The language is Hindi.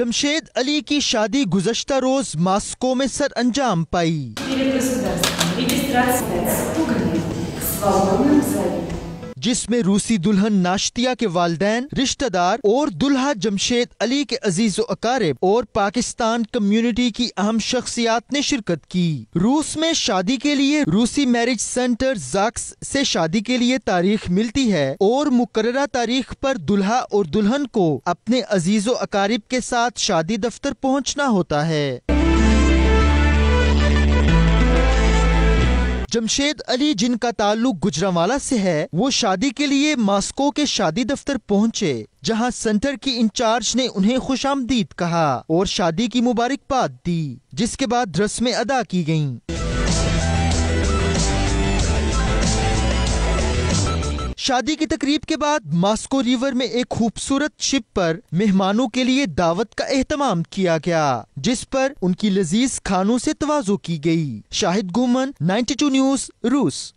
जमशेद अली की शादी गुज़श्ता रोज मॉस्को में सर अंजाम पाई। जिसमें रूसी दुल्हन नाश्तिया के वालिदैन, रिश्तेदार और दुल्हा जमशेद अली के अजीज़ो अकारिब और पाकिस्तान कम्युनिटी की अहम शख्सियात ने शिरकत की। रूस में शादी के लिए रूसी मैरिज सेंटर ज़ाक्स से शादी के लिए तारीख मिलती है और मुकर्ररा तारीख पर दुल्हा और दुल्हन को अपने अजीज़ो अकारिब के साथ शादी दफ्तर पहुँचना होता है। जमशेद अली, जिनका ताल्लुक गुजरांवाला से है, वो शादी के लिए मॉस्को के शादी दफ्तर पहुंचे, जहां सेंटर की इंचार्ज ने उन्हें खुशामदीद कहा और शादी की मुबारकबाद दी, जिसके बाद रस्में अदा की गईं। शादी की तकरीब के बाद मॉस्को रिवर में एक खूबसूरत शिप पर मेहमानों के लिए दावत का एहतमाम किया गया, जिस पर उनकी लजीज खानों से तवाज़ो की गई। शाहिद गुमन, 92 न्यूज़, रूस।